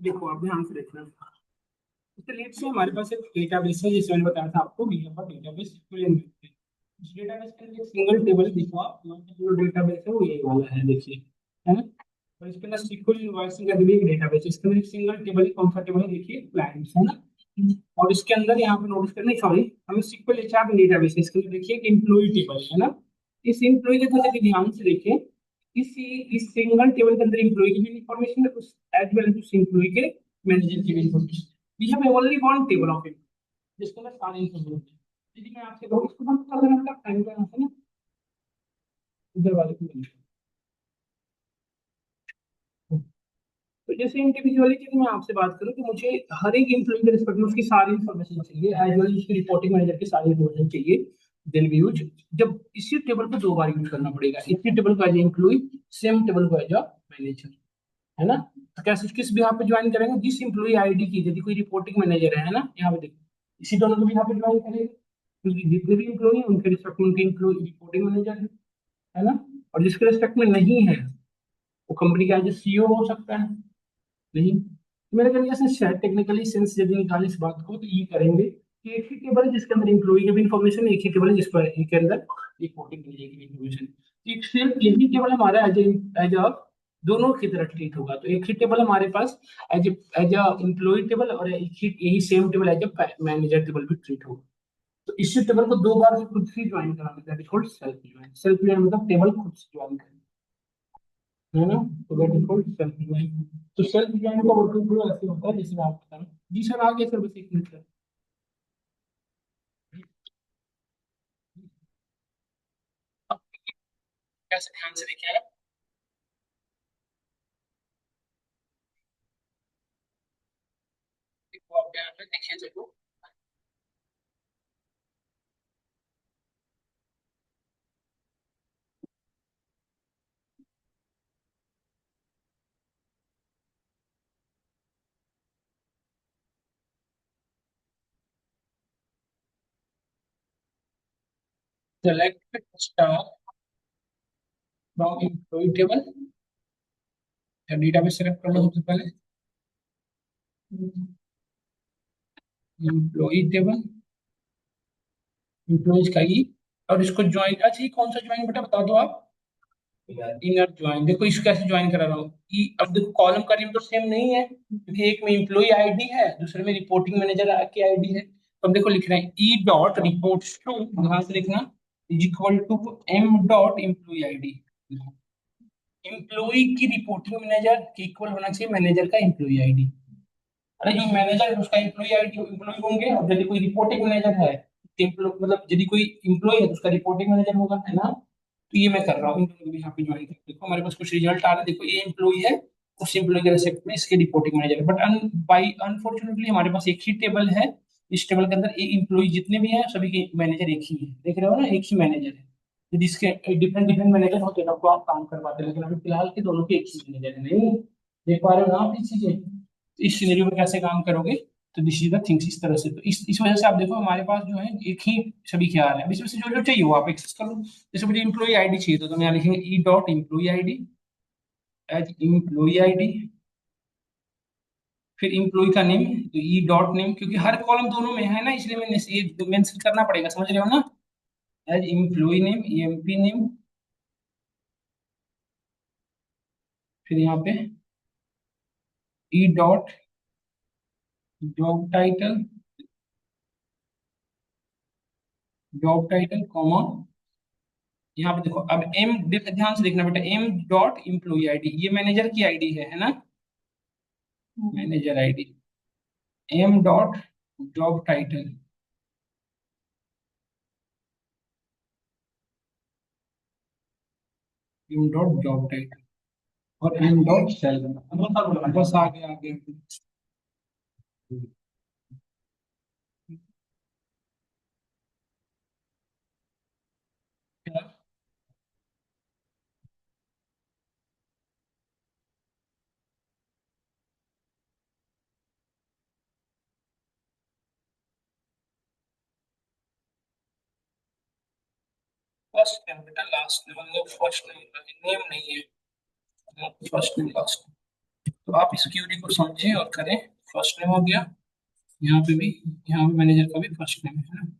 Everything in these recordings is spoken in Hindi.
देखो आप ध्यान से देखना। तो लेट से हमारे पास एक डेटाबेस है, जैसे मैंने बताया था आपको, we have a database experience. इस डेटाबेस के अंदर एक सिंगल टेबल देखो आप, यहाँ पे जो डेटाबेस है वो ये वाला है, देखिए, है ना। और इसके अंदर SQL इनवॉइसिंग का भी एक डेटाबेस है, इसके अंदर एक सिंगल टेबल है, कौन सा टेबल है, देखिए, क्लाइंट्स, है ना। और इसके अंदर यहाँ पे नोटिस करना, सॉरी, हमें SQL HR डेटाबेस है, इसके अंदर देखिए एक एम्प्लॉय टेबल है ना। इस एम्प्लॉय के थोड़ा सा ध्यान से देखिए, इसी इस सिंगल टेबल के अंदर एम्प्लॉय की भी इंफॉर्मेशन है, उस एज वेल एज उस एम्प्लॉय के मैनेजर की भी information. We have only one table of it, जिसके अंदर सारी इंफॉर्मेशन है। यदि मैं आपसे कहूँ इसको बंद कर देना, मतलब टाइम का है ना, इधर वाले को बंद कर। तो जैसे इंडिविजुअली की मैं आपसे बात करूं तो मुझे हर एक एम्प्लॉय के रिस्पेक्ट में उसकी सारी इन्फॉर्मेशन चाहिए, एज वेल उसकी रिपोर्टिंग मैनेजर की सारी इन्फॉर्मेशन चाहिए। देन वी यूज, जब इसी टेबल को दो बार यूज करना पड़ेगा, इसी टेबल को एज एम्प्लॉय, सेम टेबल को एज अ मैनेजर, है ना। तो कैसे किस भी यहाँ पे ज्वाइन करेंगे, जिस एम्प्लॉय आईडी की यदि कोई रिपोर्टिंग मैनेजर है ना, यहाँ पे देखो, इसी दोनों को भी यहाँ पे ज्वाइन करेंगे, क्योंकि जितने भी एम्प्लॉय हैं उनके रिस्पेक्ट में उनके एम्प्लॉय रिपोर्टिंग मैनेजर है ना। और जिसके रिस्पेक्ट में नहीं है, वो कंपनी का एज CEO हो सकता है। नहीं, मेरे ख्याल से टेक्निकली सेंस यदि निकाले इस बात को, तो ये करेंगे कि एक ही टेबल है जिसके अंदर एम्प्लॉई की भी इंफॉर्मेशन, एक ही टेबल है जिसको के अंदर रिपोर्टिंग की जाएगी इंफॉर्मेशन। एक सिर्फ यही टेबल हमारा एज अ दोनों की तरह ट्रीट होगा। तो एक ही टेबल हमारे पास एज अ एम्प्लॉय टेबल, और एक ही यही same table as a manager table भी ट्रीट होगा। तो इसी टेबल को दो बार खुद से ज्वाइन कराना, that is called self join. Self join मतलब टेबल खुद से ज्वाइन करना, है ना। तो that is called self join. तो सेल्फ ज्वाइन का वर्किंग फ्लो ऐसे होता है जैसे मैं आपको बता रहा हूँ। जी सर, आगे सर, बस एक मिनट सर। अब कैसे ध्यान से देखिए आप, देखो आप यहाँ पे देखिए, देखो select star from employ table, database select कर लो सबसे पहले, एम्प्लॉय टेबल, एम्प्लॉयज का ही, और इसको ज्वाइन, अच्छा ये कौन सा ज्वाइन बेटा बता दो आप, इनर ज्वाइन। देखो इसको कैसे ज्वाइन करा रहा हूँ कि अब देखो कॉलम का नेम तो सेम नहीं है, क्योंकि एक में एम्प्लॉय आईडी है, दूसरे में रिपोर्टिंग मैनेजर की आईडी है। तो अब देखो लिख रहे हैं ई डॉट रिपोर्ट टू, ध्यान से लिखना, is equal to M dot employ ID. Employ की रिपोर्टिंग मैनेजर के इक्वल होना चाहिए मैनेजर का एम्प्लॉय आईडी। अरे जो मैनेजर है उसका एम्प्लॉय आईडी एम्प्लॉय होंगे, और यदि कोई रिपोर्टिंग मैनेजर है, मतलब यदि कोई एम्प्लॉय है तो उसका रिपोर्टिंग मैनेजर होगा, है ना। तो ये मैं कर रहा हूँ, इन दोनों को भी यहाँ पे ज्वाइन कर, देखो हमारे पास कुछ रिजल्ट आ रहा है, देखो ये एम्प्लॉय है, उस एम्प्लॉय के रेस्पेक्ट में इसके रिपोर्टिंग मैनेजर है, बट बाई अनफॉर्चुनेटली हमारे पास एक ही टेबल है। इस टेबल के अंदर ये एम्प्लॉय जितने भी हैं सभी के मैनेजर एक ही है, देख रहे हो ना, एक ही मैनेजर है। यदि इसके डिफरेंट डिफरेंट मैनेजर होते तो आपको आप काम करवाते, लेकिन अभी फिलहाल के दोनों के एक ही मैनेजर है, नहीं देख पा रहे हो ना आप ये चीजें। तो इस सिनेरियो में कैसे काम करोगे, तो दिस इज द थिंग्स, इस तरह से। तो इस वजह से आप देखो हमारे पास जो है एक ही सभी के आ रहे हैं। अब इसमें से जो जो चाहिए वो आप एक्सेस कर लो। जैसे मुझे इम्प्लॉई आईडी चाहिए, तो हम यहाँ लिखेंगे E dot employee ID as employee ID, फिर इम्प्लॉई का नेम, तो ई डॉट नेम, क्योंकि हर कॉलम दोनों में है ना, इसलिए मैंने ये मेंशन करना पड़ेगा, समझ रहे हो ना। As employee name, EMP name, फिर यहाँ पे E dot job title, job title comma, यहाँ पे देखो अब एम, ध्यान से देखना बेटा, एम डॉट इम्प्लॉई आईडी, ये मैनेजर की आईडी है ना, manager ID, M dot job title, M dot job title, और एम डॉट सैलरी, बस आगे आगे। फर्स्ट नेम बेटा, लास्ट नेम, मतलब फर्स्ट नेम, नेम नहीं है, फर्स्ट नेम लास्ट। तो आप इस क्यूरी को समझें और करें। फर्स्ट नेम हो गया, यहाँ पे भी, यहाँ पे मैनेजर का भी फर्स्ट नेम है ना।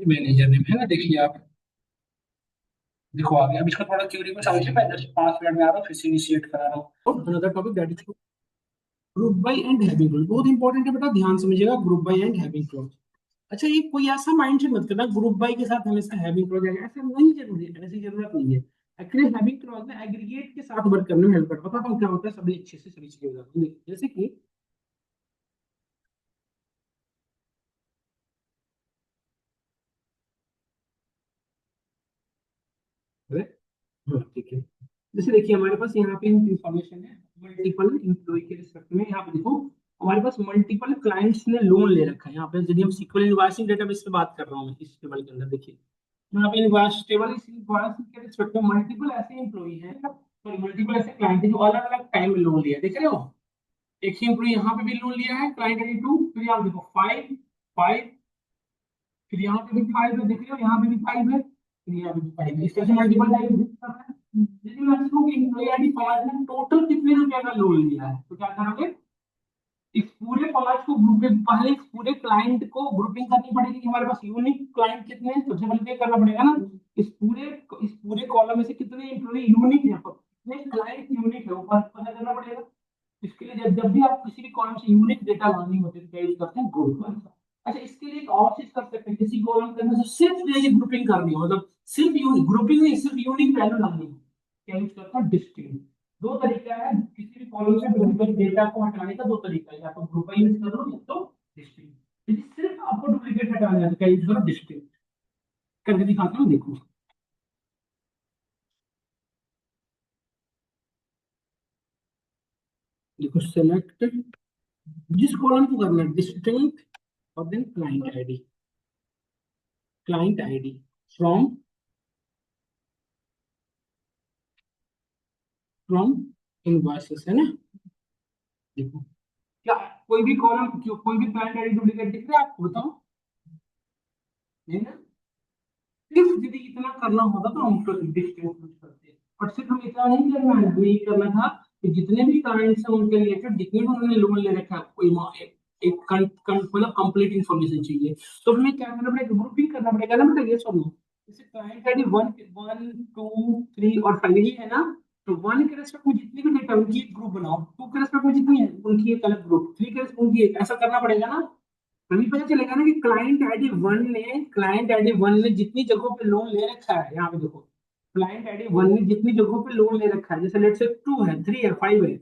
मैनेजर नेम है ना, देखिए आप, देखो आ गया। अब इसका थोड़ा क्यूरी को समझिए, मैं जस्ट 5 मिनट में आ रहा हूँ, फिर से इनिशिएट करा रहा हूँ another topic that is group by and having clause. बहुत इंपॉर्टेंट है बेटा, ध्यान समझिएगा, group by and having clause. अच्छा, ये कोई ऐसा माइंडसेट मत करना ग्रुप बाय के साथ हमेशा हैविंग क्लॉज आएगा, ऐसा नहीं जरूरी है, ऐसी जरूरत नहीं है। एक्चुअली हैविंग क्लॉज ना एग्रीगेट के साथ वर्क करने में हेल्प करता है। बताता हूँ क्या होता है, सभी अच्छे से सभी चीजें बताता हूँ। जैसे कि हाँ ठीक है, जैसे देखिए हमारे पास यहाँ पे इंफॉर्मेशन है मल्टीपल इम्प्लॉय के रिस्पेक्ट में। यहाँ पे देखो हमारे पास मल्टीपल क्लाइंट्स ने लोन ले रखा है। यहाँ पे यदि हम सिक्वल इनवॉइसिंग डेटाबेस पे बात कर रहा हूँ इस टेबल के अंदर, देखिए यहाँ पे इनवॉइस टेबल, इस इनवॉइस के रिस्पेक्ट में मल्टीपल ऐसे एम्प्लॉई हैं, सॉरी मल्टीपल ऐसे क्लाइंट हैं जो अलग अलग टाइम में लोन लिया, देख रहे हो। एक ही एम्प्लॉय यहाँ पे भी लोन लिया है, क्लाइंट आईडी 2, फिर यहाँ देखो 5 5, फिर यहाँ पे भी 5 है, देख रहे हो, यहाँ पे भी 5 है, फिर यहाँ पे भी 5 है। इस तरह से मल्टीपल टाइम कर रहा है। यदि मैं पूछूं कि एम्प्लॉय आईडी 5 ने टोटल कितने रुपए का लोन लिया है, तो क्या करोगे, इस पूरे 5 को ग्रुप में, पहले इस पूरे क्लाइंट को ग्रुपिंग करनी पड़ेगी कि हमारे पास यूनिक क्लाइंट कितने हैं, सबसे पहले ये करना पड़ेगा ना। इस पूरे इस पूरे कॉलम में से कितने एम्प्लॉय यूनिक है, कितने क्लाइंट यूनिक है, वो पता करना पड़ेगा। इसके लिए जब जब भी आप किसी भी कॉलम से यूनिक डेटा लानी होती है तो क्या यूज करते हैं, ग्रुप। अच्छा, इसके लिए एक और चीज कर सकते हैं, किसी कॉलम के अंदर से सिर्फ ये ग्रुपिंग करनी हो, मतलब सिर्फ यूनिक ग्रुपिंग नहीं, सिर्फ यूनिक वैल्यू लानी हो, क्या यूज करते हैं, डिस्टिंग। दो तरीका है किसी भी कॉलम से डुप्लीकेट डेटा को हटाने का, दो तरीका है, या तो ग्रुप यूज करो या तो डिस्टिंग। यदि सिर्फ आपको डुप्लीकेट हटाना है तो क्या यूज करो, डिस्टिंग। करके दिखाता हूँ, देखो। देखो सेलेक्ट, जिस कॉलम को करना है डिस्टिंग, और then client ID, client ID from from invoices, है ना। देखो क्या कोई भी कॉलम, कोई भी क्लाइंट आईडी डुप्लीकेट दिख रहा है आपको, बताओ, नहीं ना। सिर्फ यदि इतना करना होता तो हम डिस्टेंस यूज करते, पर सिर्फ हम इतना नहीं करना है, हमें ये करना था कि जितने भी क्लाइंट्स हैं उनके रिलेटेड जितने भी उन्होंने लोन ले रखा है, कोई एक मतलब कंप्लीट इन्फॉर्मेशन चाहिए। तो हमें क्या करना पड़ेगा, ग्रुपिंग करना पड़ेगा ना बेटा, ये सुनो। जैसे क्लाइंट आईडी 1 1 2 3 और 5 ही है ना, तो 1 के रेस्पेक्ट में जितनी भी डेटा उनकी एक ग्रुप बनाओ, 2 के रेस्पेक्ट में जितनी है उनकी एक अलग ग्रुप, 3 के रेस्पेक्ट उनकी एक, ऐसा करना पड़ेगा ना। तभी पता चलेगा ना कि क्लाइंट आईडी वन ने जितनी जगहों पे लोन ले रखा है, यहाँ पे देखो क्लाइंट आईडी वन ने जितनी जगहों पे लोन ले रखा है, जैसे लेट से 2 है, 3 है, 5 है,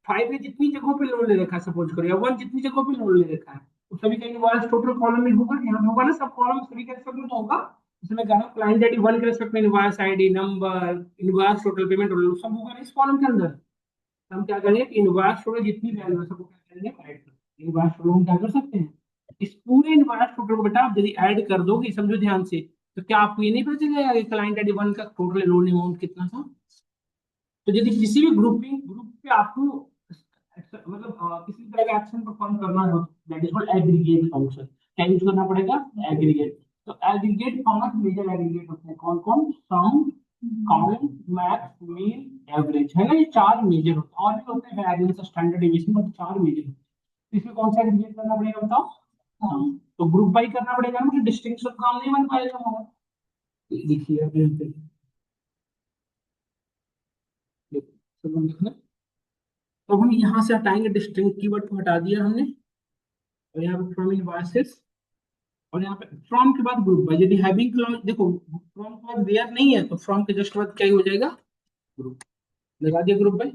5 ने जितनी जगहों पे लोन ले रखा है सपोज करो, या 1 जितनी जगहों पे लोन ले रखा है, तो सभी का इनवॉइस टोटल कॉलम में होगा, यहाँ पे होगा ना, सब कॉलम सभी के रेस्पेक्ट में तो होगा। इसमें कह रहा हूँ क्लाइंट आईडी वन के रेस्पेक्ट में invoice ID number, invoice total payment सब होगा ना इस कॉलम के अंदर। हम क्या करेंगे कि इनवॉइस टोटल जितनी वैल्यू है सबको क्या करेंगे, ऐड कर, इनवॉइस टोटल हम क्या कर सकते हैं, इस पूरे इनवॉइस टोटल को बेटा आप यदि ऐड कर दोगे, समझो ध्यान से, तो क्या आपको ये नहीं पता चलेगा कि क्लाइंट आईडी वन का टोटल लोन अमाउंट कितना था। तो यदि किसी भी ग्रुप पे आपको मतलब किसी तरह का एक्शन परफॉर्म करना हो, that is called aggregate function. क्या यूज करना पड़ेगा, एग्रीगेट। तो एग्रीगेट 5 मेजर एग्रीगेट होते हैं, कौन कौन, सम, कॉमन, मैक्स, मीन, एवरेज, है ना, ये 4 मेजर होते हैं, और भी होते हैं variance, standard division, but 4 major होते हैं। इसमें कौन सा एग्रीगेट करना पड़ेगा बताओ, हाँ। तो ग्रुप बाई करना पड़ेगा ना, मुझे डिस्टिंक्शन काम नहीं बन पाएगा हमारा। देखिए अभी यहाँ पे, देखो सब लिखना। तो हम यहाँ से हटाएंगे, डिस्टिंक्ट कीवर्ड को हटा दिया हमने, और यहाँ पे फ्रॉम इनवॉइसेस, और यहाँ पे फ्रॉम के बाद ग्रुप बाय, यदि हैविंग क्लॉज, देखो फ्रॉम के बाद वेयर नहीं है तो फ्रॉम के जस्ट बाद क्या ही हो जाएगा, ग्रुप। लगा दिया ग्रुप बाय।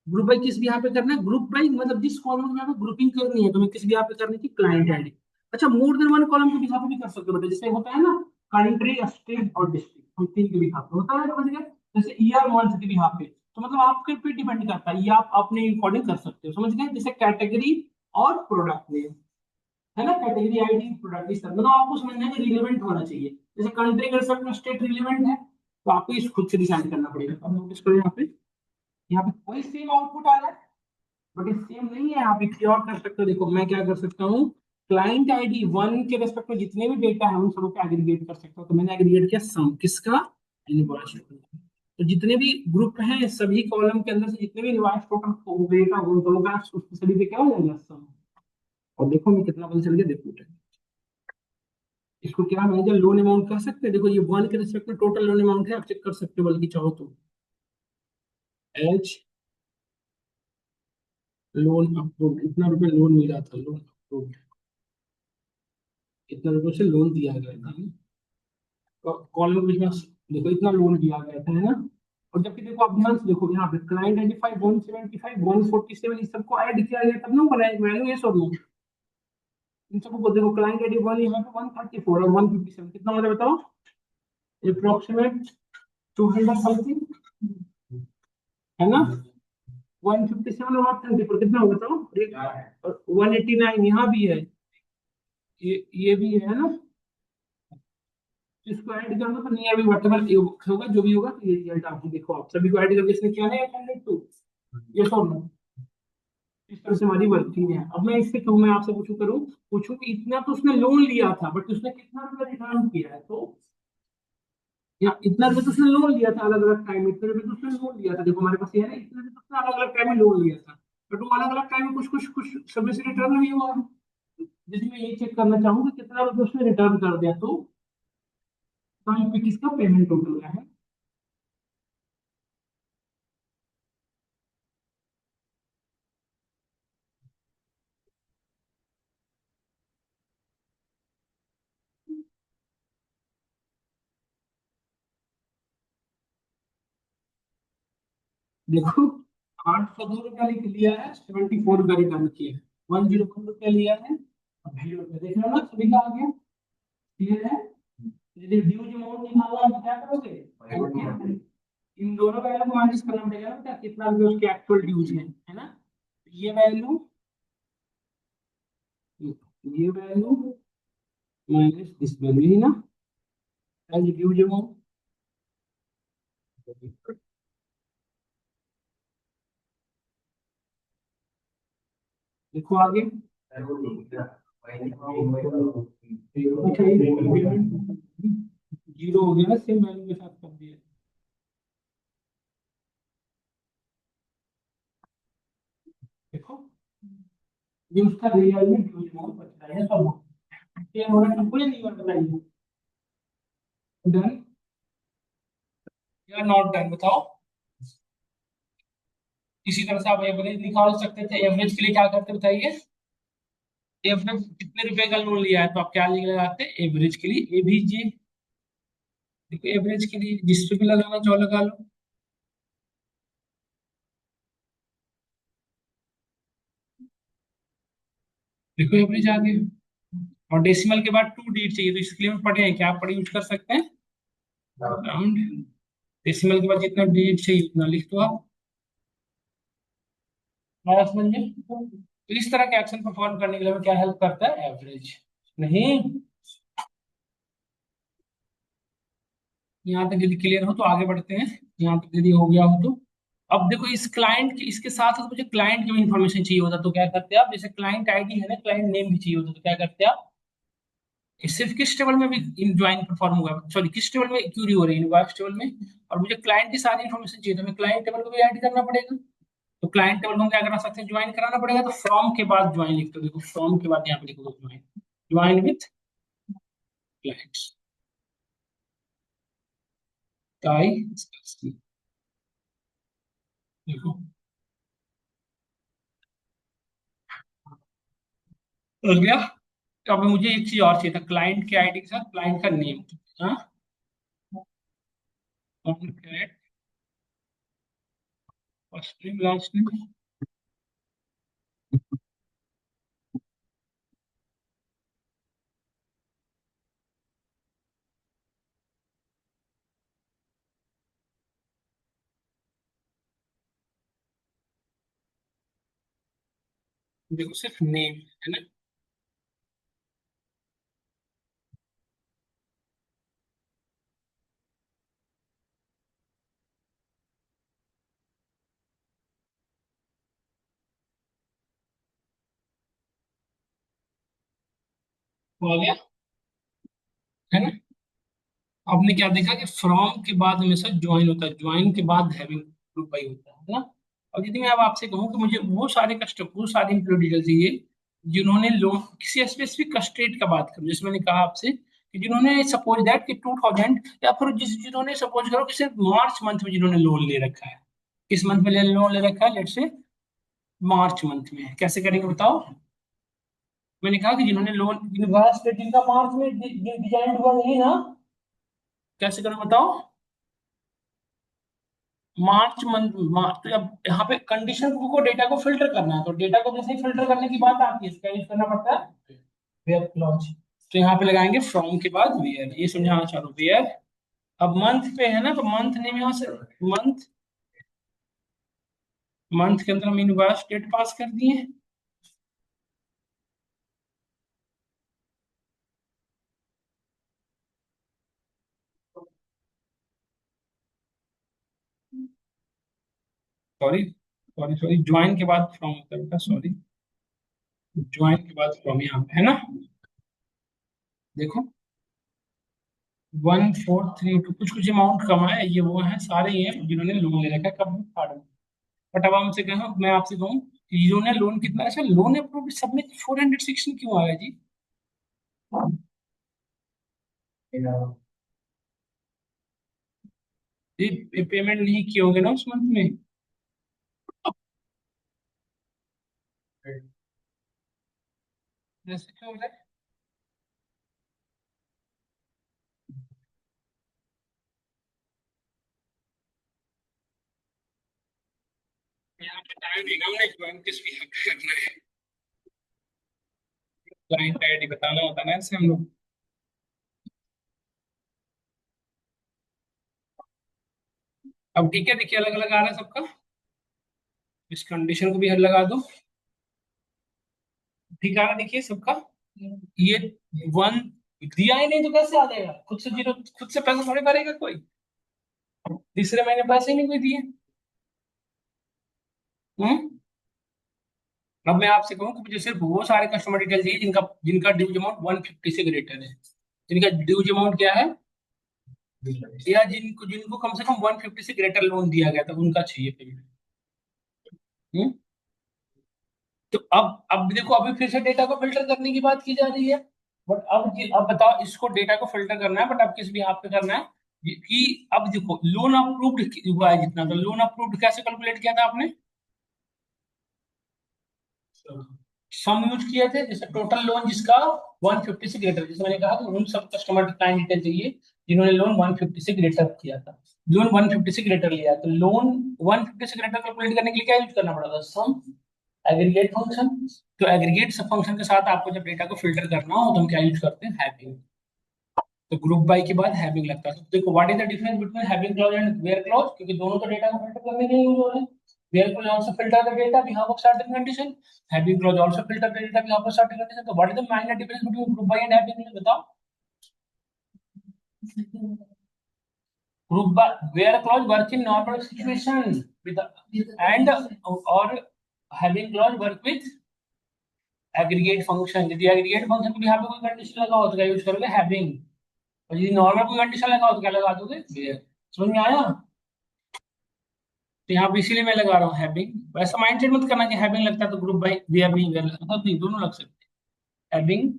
ग्रुप बाय किस भी यहाँ पे करना है, ग्रुप बाय मतलब जिस कॉलम में यहाँ पे ग्रुपिंग करनी है तो मैं किस भी यहाँ पे करनी थी, क्लाइंट आईडी। अच्छा, मोर देन वन कॉलम के भी यहाँ पे भी कर सकते हो बेटा, जैसे होता है ना कंट्री, स्टेट और डिस्ट्रिक्ट, हम तीन के भी यहाँ पे होता है, समझ गए। जैसे ईयर मंथ के भी यहाँ पे, तो मतलब आपके पे डिपेंड करता है, ये आप अपने अकॉर्डिंग कर सकते हो, समझ गए। जैसे कैटेगरी और प्रोडक्ट नेम, है ना, कैटेगरी आईडी प्रोडक्ट इस तरह, मतलब आपको समझना है कि रिलेवेंट होना चाहिए। जैसे कंट्री के रिस्पेक्ट में स्टेट रिलेवेंट है, तो आपको इस खुद से डिसाइड करना पड़ेगा। अब नोटिस करो यहाँ पे कोई सेम आउटपुट आ रहा है, बट ये सेम नहीं है, आप एक और कर सकते हो। देखो मैं क्या कर सकता हूँ, क्लाइंट आईडी वन के रेस्पेक्ट में जितने भी डेटा है उन सबको एग्रीगेट कर सकता हूँ। तो मैंने एग्रीगेट किया सम किसका, इनवॉइस टोटल। तो जितने भी ग्रुप हैं सभी कॉलम के अंदर से जितने भी इनवॉइस टोटल डेटा उन दोनों का उस सभी पे क्या हो जाएगा सम। और देखो मैं कितना पता चल गया, देखो इसको क्या मैनेजर लोन अमाउंट कह सकते हैं। देखो ये वन के रिस्पेक्ट में टोटल लोन अमाउंट है, आप चेक कर सकते हो बल्कि चाहो तो। एच लोन अप्रूव, इतना रुपए लोन मिला था, लोन अप्रूव, इतना रुपए से लोन दिया गया था। कॉलम के बीच में देखो इतना लोन दिया गया था, है ना। और जबकि देखो आप ध्यान से देखो यहाँ पे क्लाइंट आइडेंटिफाई 175 147 इस सबको ऐड किया गया तब ना बना वैल्यू, ये सब इन सबको देखो क्लाइंट आईडी वन यहाँ पे 134 और 157 कितना मतलब बताओ, अप्रोक्सीमेट 200 समथिंग, है ना। 157 और 134 कितना होगा बताओ, और 189 यहाँ भी है, ये भी है ना। इसको ऐड करना तो नहीं, अभी वर्तमान होगा जो भी होगा, तो ये रिजल्ट आप देखो, आप सभी को ऐड करके इसने क्या है 802, ये सब इस तरह से हमारी वर्किंग है। अब मैं इससे क्यों मैं आपसे पूछूं करूं, पूछूं कि इतना तो उसने लोन लिया था बट उसने कितना रुपया रिटर्न किया है, तो या इतना रुपया तो उसने लोन लिया था अलग अलग टाइम में, इतने रुपये तो उसने लोन लिया था, देखो हमारे पास ये है ना, इतने रुपये तो उसने अलग अलग टाइम में लोन लिया था, बट वो अलग अलग टाइम में कुछ कुछ कुछ समय से रिटर्न नहीं हुआ। यदि मैं ये चेक करना चाहूँ कि कितना रुपये उसने रिटर्न कर दिया, तो टाइम पे किसका पेमेंट टोटल है। देखो 802 रुपया लिख लिया है, 74 रुपया रिटर्न किया है, 101 रुपया लिया है, और 0 रुपया देख रहे हो ना, सभी का आ गया, क्लियर है। यदि ड्यूज अमाउंट निकालना है तो क्या करोगे, इन दोनों वैल्यू को माइनस करना पड़ेगा ना बेटा, कितना भी उसके एक्चुअल ड्यूज है ना। ये वैल्यू, ये वैल्यू माइनस दिस वैल्यू ही ना, एज ड्यूज अमाउंट। देखो आगे, जीरो हो गया ना, सेम वैल्यू के साथ कर दिया। देखो ये उसका रियल में ड्यूज अमाउंट बच रहा है सब, ये होना सबको नहीं हुआ बताइए, डन या नॉट डन बताओ। इसी तरह से आप एवरेज निकाल सकते थे, एवरेज के लिए क्या करते बताइए, एवरेज कितने रुपए का लोन लिया है तो आप क्या लगाते हैं एवरेज के लिए एवीजे। देखो एवरेज के लिए जिस पे भी लगाना चाहो लगा लो। देखो एवरेज आ गया, और डेसिमल के बाद टू डिजिट चाहिए, तो इसके लिए हम पढ़े हैं क्या, आप पढ़े यूज कर सकते हैं राउंड। डेसिमल के बाद जितना डिजिट चाहिए उतना लिख दो आप, हमारा समझ में। तो इस तरह के एक्शन परफॉर्म करने के लिए हमें क्या हेल्प करता है, एवरेज। नहीं, यहाँ तक यदि क्लियर हो तो आगे बढ़ते हैं, यहाँ तक यदि हो गया हो तो। अब देखो इस क्लाइंट के इसके साथ साथ मुझे क्लाइंट की भी इंफॉर्मेशन चाहिए होता, तो क्या करते हैं आप, जैसे क्लाइंट आईडी है ना, क्लाइंट नेम भी चाहिए होता, तो क्या करते हैं आप, ये सिर्फ किस टेबल में भी इन ज्वाइन परफॉर्म हुआ, सॉरी किस टेबल में क्यूरी हो रही है, इनवॉइस टेबल में, और मुझे क्लाइंट की सारी इन्फॉर्मेशन चाहिए, तो मैं क्लाइंट टेबल को भी ऐड करना पड़ेगा। तो क्लाइंट टेबल को हम क्या करा सकते हैं, ज्वाइन कराना पड़ेगा, तो फ्रॉम के बाद ज्वाइन लिखते हो, देखो फ्रॉम के बाद यहाँ पे लिखो join, join with clients tie, देखो हो गया। तो अब मुझे एक चीज और चाहिए था, क्लाइंट के आईडी के साथ क्लाइंट का नेम, हाँ, concat first name last name. देखो सिर्फ नेम है ना, तो आ गया, है ना। आपने क्या देखा कि फ्रॉम के बाद हमेशा ज्वाइन होता है, ज्वाइन के बाद हैविंग ग्रुप बाई होता है ना। और यदि मैं अब आपसे कहूँ कि मुझे वो सारे एम्प्लॉय डिटेल चाहिए जिन्होंने लोन किसी स्पेसिफिक स्टेट का बात करूँ, जैसे मैंने कहा आपसे कि जिन्होंने सपोज दैट कि 2000 या फिर जिन्होंने सपोज करो कि सिर्फ मार्च मंथ में जिन्होंने लोन ले रखा है। किस मंथ में लोन ले रखा है, लेट्स से मार्च मंथ में। कैसे करेंगे बताओ। मैंने कहा कि जिन्होंने लोन जिनका मार्च में डिजाइन हुआ नहीं ना, कैसे करें बताओ। मार्च मंथ मार्च, तो अब यहाँ पे कंडीशन को डेटा को फिल्टर करना है, तो डेटा को जैसे ही फिल्टर करने की बात आती है इसका यूज करना पड़ता है वेयर क्लॉज। तो यहाँ पे लगाएंगे फ्रॉम के बाद वेयर, ये समझाना चाह रहा हूँ वेयर। अब मंथ पे है ना, तो मंथ नेम यहाँ से मंथ, मंथ के अंदर हम यूनिवर्स डेट पास कर दिए। सॉरी सॉरी सॉरी, ज्वाइन के बाद फ्रॉम होता है बेटा, सॉरी। ज्वाइन के बाद फ्रॉम यहाँ पे है ना। देखो 1432, कुछ कुछ अमाउंट कम है, ये वो है सारे ये हैं जिन्होंने लोन ले रखा है कब, थर्ड में। बट अब हमसे कहूँ, मैं आपसे कहूँ कि जिन्होंने लोन कितना, अच्छा लोन अप्रूव सब में 416 क्यों आ रहा है जी। ये पेमेंट नहीं किए होंगे ना उस मंथ में। जैसे क्यों हो रहा है। यहाँ पे टाइम देगा हमने ज्वाइन किस भी हक करना है, क्लाइंट आईडी बताना होता है ना ऐसे हम लोग। अब ठीक है, देखिए अलग अलग आ रहा है सबका। इस कंडीशन को भी हर लगा दो। ठीक आ रहा है देखिए सबका। ये वन दिया ही नहीं तो कैसे आ जाएगा, खुद से जीरो, खुद से पैसा थोड़ी भरेगा कोई। तीसरे महीने पैसे ही नहीं कोई दिए। हम्म। अब मैं आपसे कहूँ कि मुझे सिर्फ वो सारे कस्टमर डिटेल चाहिए जिनका जिनका ड्यूज अमाउंट 150 से ग्रेटर है। जिनका ड्यूज अमाउंट क्या है, या जिनको जिनको कम से कम 150 से ग्रेटर लोन दिया गया था उनका चाहिए पेमेंट। हम्म। तो अब देखो, अभी फिर से डेटा को फिल्टर करने की बात की जा रही है। बट अब बताओ, इसको डेटा को फिल्टर करना है, बट अब किस भी हाथ पे करना है कि अब देखो लोन अप्रूव्ड हुआ है जितना, तो लोन अप्रूव्ड कैसे कैलकुलेट किया था आपने। सम यूज किए थे, जैसे टोटल लोन जिसका 150 से ग्रेटर, जैसे मैंने कहा कि उन सब कस्टमर क्लाइंट डिटेल चाहिए जिन्होंने लोन 150 से ग्रेटर किया था। लोन 150 से ग्रेटर लिया, तो लोन 150 से ग्रेटर कैलकुलेट करने के लिए क्या यूज करना पड़ा था, सम एग्रीगेट फंक्शन। तो एग्रीगेट सब फंक्शन के साथ आपको जब डेटा को फिल्टर करना हो तो हम क्या यूज करते हैं, हैविंग। तो ग्रुप बाय के बाद हैविंग लगता है। तो देखो what is the difference between having clause and where clause, क्योंकि दोनों तो डेटा को फिल्टर करने के लिए यूज हो रहे हैं। Where clause also filter the data behalf of certain condition, having clause also filter the data behalf of certain condition. तो what is the minor difference between group by and having, बताओ। Group by where clause work in normal situation with and or having clause work with aggregate function। यदि aggregate function को यहाँ पे कोई कंडीशन लगा हो तो क्या यूज करोगे, having। और यदि नॉर्मल कोई कंडीशन लगा हो तो क्या लगा दोगे, where। समझ में आया। तो यहाँ पे इसीलिए मैं लगा रहा हूँ having। वैसा माइंडसेट मत करना कि having लगता है तो ग्रुप बाय where नहीं, where लगता नहीं, दोनों लग सकते हैं। having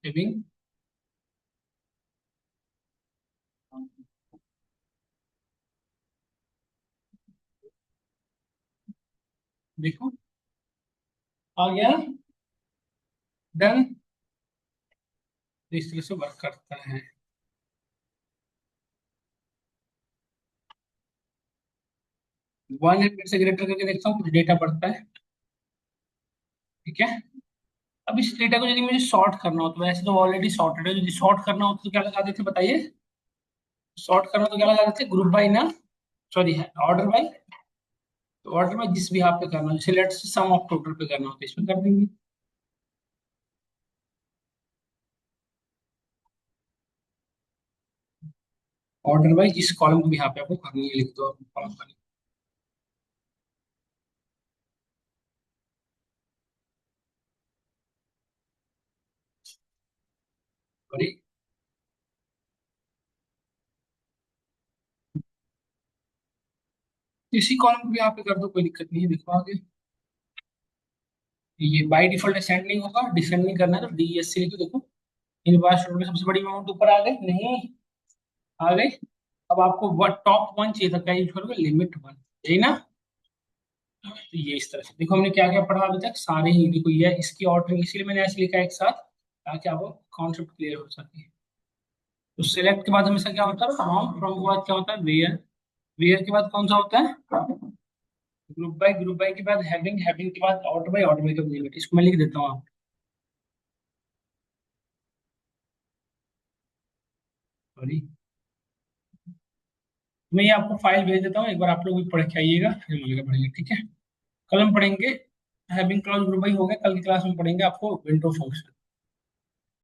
having देखो आ गया, डन। इस तरह से वर्क करता है। 100 से ग्रेटर करके देखता हूँ कुछ डेटा बढ़ता है। ठीक है। अब इस डेटा को यदि मुझे सॉर्ट करना हो तो वैसे तो ऑलरेडी सॉर्टेड है, यदि सॉर्ट करना हो तो क्या लगा देते बताइए। सॉर्ट करना हो तो क्या लगा देते, ग्रुप बाय ना, सॉरी है ऑर्डर बाय। तो ऑर्डर में जिस भी आप पे करना हो, जैसे लेट्स सम ऑफ टोटल पे करना हो तो इसमें कर देंगे। ऑर्डर वाइज इस कॉलम को भी यहाँ पे आपको करनी है, लिख दो कॉलम का। सॉरी, इसी कॉलम को भी यहाँ पे कर दो, कोई दिक्कत नहीं है, देखो आगे। ये बाय डिफॉल्ट असेंडिंग होगा, डिसेंडिंग करना है तो डी एस सी लिखो, देखो इन बार में सबसे बड़ी अमाउंट ऊपर आ गई नहीं, आ गई। अब आपको टॉप वन चाहिए था, क्या यूज करोगे, लिमिट वन, यही ना। तो ये इस तरह से देखो, हमने क्या क्या पढ़ा अभी तक, सारे ही देखो, ये इसकी ऑर्डरिंग इसीलिए मैंने ऐसे लिखा है एक साथ, ताकि आपको कॉन्सेप्ट क्लियर हो सके। तो सिलेक्ट के बाद हमेशा क्या होता है, फ्रॉम, फ्रॉम के बाद क्या होता है, वेयर, वेयर के बाद कौन सा होता है, ग्रुप बाय, ग्रुप बाय के बाद हैविंग, हैविंग के बाद ऑर्डर बाय, ऑर्डर बाय के बाद लिमिट। इसको मैं लिख देता हूँ आप। सॉरी, मैं ये आपको फाइल भेज देता हूँ, एक बार आप लोग भी पढ़ के आइएगा, फिर मिलेगा पढ़ेंगे, ठीक है। कल हम पढ़ेंगे हैविंग क्लॉज, ग्रुप बाय हो गया, कल की क्लास में पढ़ेंगे आपको विंडो फंक्शन।